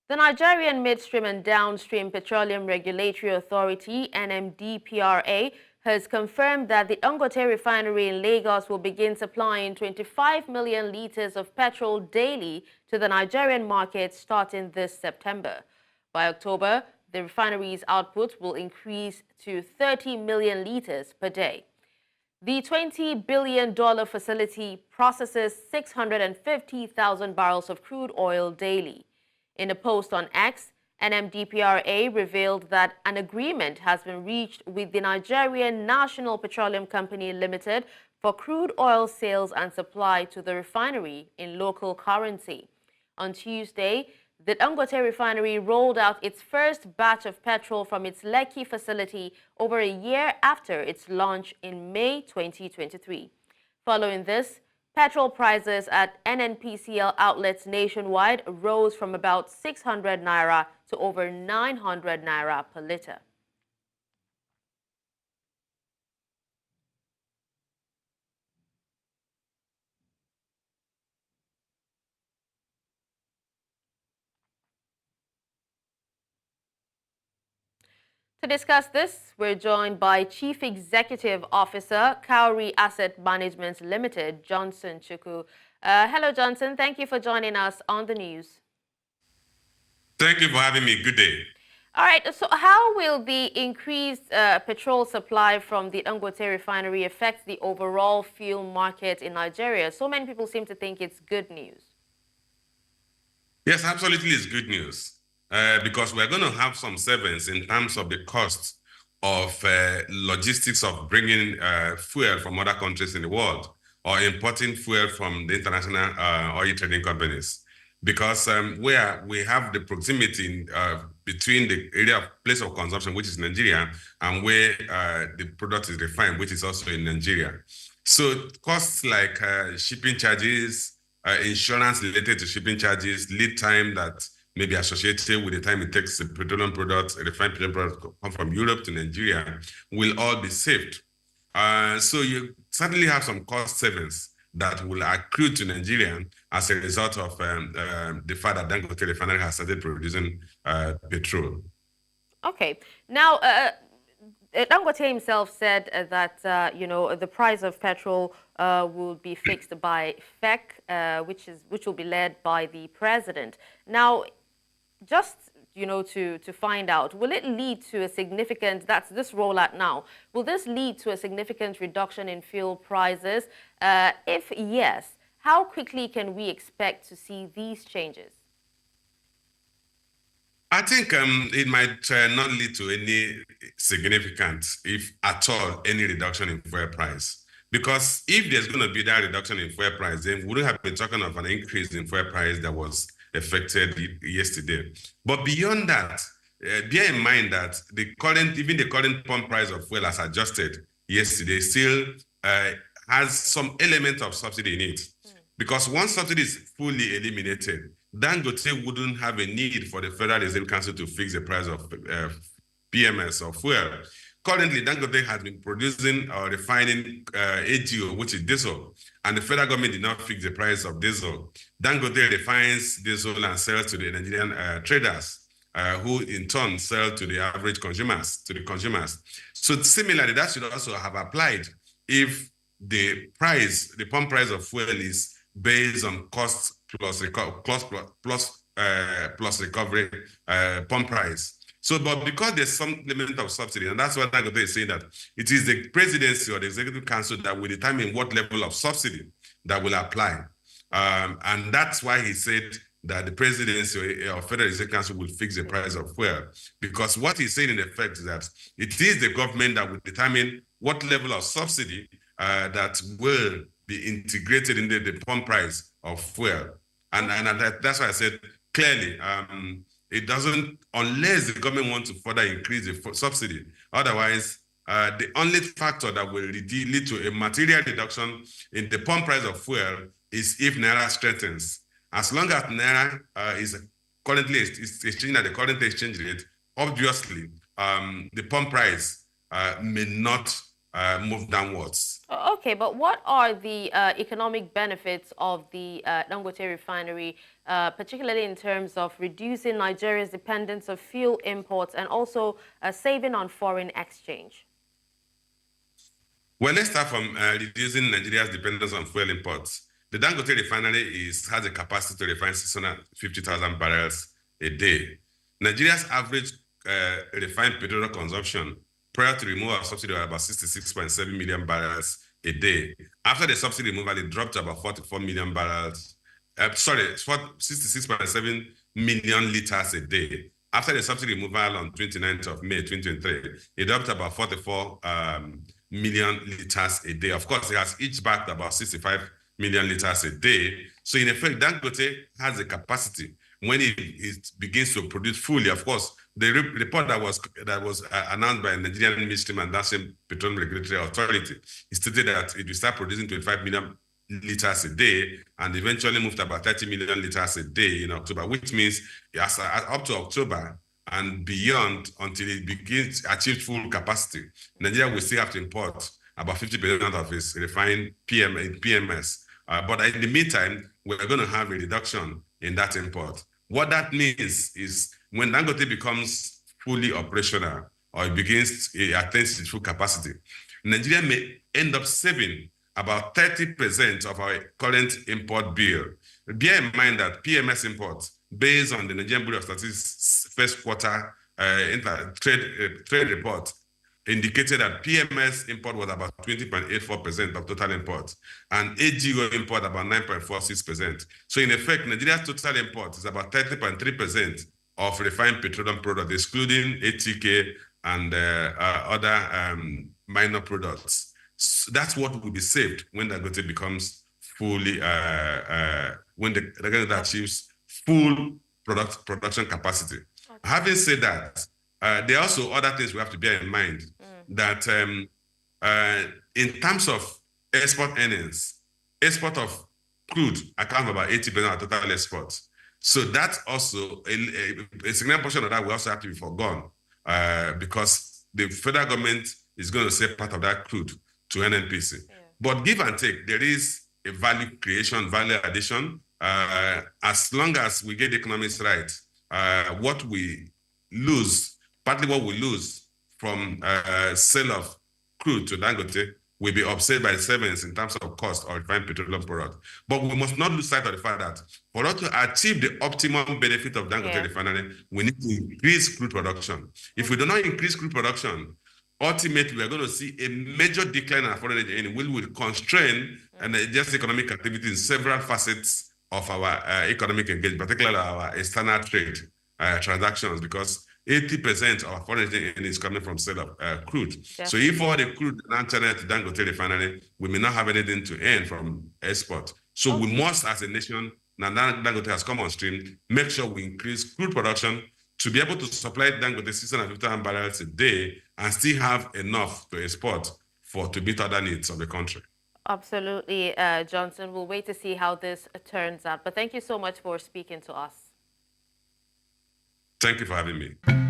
The Nigerian Midstream and Downstream Petroleum Regulatory Authority, NMDPRA, has confirmed that the Dangote Refinery in Lagos will begin supplying 25 million litres of petrol daily to the Nigerian market starting this September. By October, the refinery's output will increase to 30 million litres per day. The $20 billion facility processes 650,000 barrels of crude oil daily. In a post on X, NMDPRA revealed that an agreement has been reached with the Nigerian National Petroleum Company Limited for crude oil sales and supply to the refinery in local currency. On Tuesday, the Dangote Refinery rolled out its first batch of petrol from its Lekki facility over a year after its launch in May 2023. Following this, petrol prices at NNPCL outlets nationwide rose from about 600 naira to over 900 naira per litre. To discuss this, we're joined by Chief Executive Officer, Cowry Asset Management Limited, Johnson Chukwu. Hello, Johnson. Thank you for joining us on the news. Thank you for having me. Good day. All right. So how will the increased petrol supply from the Dangote Refinery affect the overall fuel market in Nigeria? So many people seem to think it's good news. Yes, absolutely, it's good news. Because we're going to have some savings in terms of the cost of logistics of bringing fuel from other countries in the world or importing fuel from the international oil trading companies. Because where we have the proximity between the area of place of consumption, which is Nigeria, and where the product is refined, which is also in Nigeria. So costs like shipping charges, insurance related to shipping charges, lead time that may be associated with the time it takes the petroleum products, refined petroleum products to come from Europe to Nigeria, will all be saved. So you certainly have some cost savings that will accrue to Nigeria as a result of the fact that Dangote Refinery has started producing petrol. Okay. Now, Dangote himself said that the price of petrol will be fixed by FEC, which will be led by the president. Now, just to find out, will it lead to a significant, that's this rollout now, will this lead to a significant reduction in fuel prices? If yes, how quickly can we expect to see these changes? I think it might not lead to any significant, if at all, any reduction in fuel price. Because if there's going to be that reduction in fuel price, then we wouldn't have been talking of an increase in fuel price that was affected yesterday. But beyond that, bear in mind that even the current pump price of fuel as adjusted yesterday still has some element of subsidy in it. Because once subsidy is fully eliminated, Dangote wouldn't have a need for the Federal Reserve Council to fix the price of PMS or fuel. Currently, Dangote has been producing or refining ATO, which is diesel, and the federal government did not fix the price of diesel. Dangote refines diesel and sells to the Nigerian traders, who in turn sell to the average consumers, So similarly, that should also have applied if the pump price of fuel is based on cost plus recovery pump price. So, but because there's some element of subsidy, and that's what Dangote is saying, that it is the presidency or the executive council that will determine what level of subsidy that will apply. And that's why he said that the presidency or Federal Reserve Council will fix the price of fuel. Because what he's saying in effect is that it is the government that will determine what level of subsidy that will be integrated into the pump price of fuel. And that's why I said clearly, it doesn't, unless the government wants to further increase the subsidy. Otherwise, the only factor that will lead to a material reduction in the pump price of fuel is if Naira strengthens. As long as Naira is currently exchanging at the current exchange rate, obviously, the pump price may not move downwards. Okay, but what are the economic benefits of the Dangote Refinery, particularly in terms of reducing Nigeria's dependence of fuel imports and also saving on foreign exchange? Well, let's start from reducing Nigeria's dependence on fuel imports. The Dangote Refinery has a capacity to refine 650,000 barrels a day. Nigeria's average refined petroleum consumption prior to removal of subsidy was about 66.7 million barrels a day. After the subsidy removal, it dropped to about 44 million barrels. 66.7 million liters a day. After the subsidy removal on 29th of May 2023, it dropped to about 44 million liters a day. Of course, it has each backed about 65 million liters a day. So in effect, Dangote has the capacity when it begins to produce fully. Of course, the report that was announced by Nigerian Midstream and Downstream Petroleum Regulatory Authority, it stated that it will start producing 25 million liters a day and eventually move to about 30 million liters a day in October, which means up to October and beyond, until it begins to achieve full capacity, Nigeria will still have to import about 50% of its refined PMS. But in the meantime, we're going to have a reduction in that import. What that means is when Dangote becomes fully operational or it attains its full capacity, Nigeria may end up saving about 30% of our current import bill. Bear in mind that PMS imports, based on the Nigerian Bureau of Statistics first quarter trade report, indicated that PMS import was about 20.84% of total imports, and AGO import about 9.46%. So in effect, Nigeria's total import is about 30.3% of refined petroleum products, excluding ATK and other minor products. So that's what will be saved when Dangote becomes fully, when the Dangote achieves full production capacity. Okay. Having said that, there are also other things we have to bear in mind. That in terms of export earnings, export of crude accounts for about 80% of total exports. So that's also a significant portion of that will also have to be forgone because the federal government is going to sell part of that crude to NNPC. Yeah. But give and take, there is a value creation, value addition. As long as we get the economics right, what we lose, partly what we lose from sale of crude to Dangote will be offset by savings in terms of cost of refined petroleum product. But we must not lose sight of the fact that for us to achieve the optimum benefit of Dangote Refinery, we need to increase crude production. If we do not increase crude production, ultimately we are going to see a major decline in our foreign exchange, which will constrain and just economic activity in several facets of our economic engagement, particularly our external trade transactions, because 80% of our foreign exchange is coming from sale of crude. Definitely. So if all the crude transferred to Dangote Refinery, we may not have anything to earn from export. So we must, as a nation, now Dangote has come on stream, make sure we increase crude production to be able to supply Dangote 650,000 barrels a day and still have enough to export to meet other needs of the country. Absolutely, Johnson. We'll wait to see how this turns out. But thank you so much for speaking to us. Thank you for having me.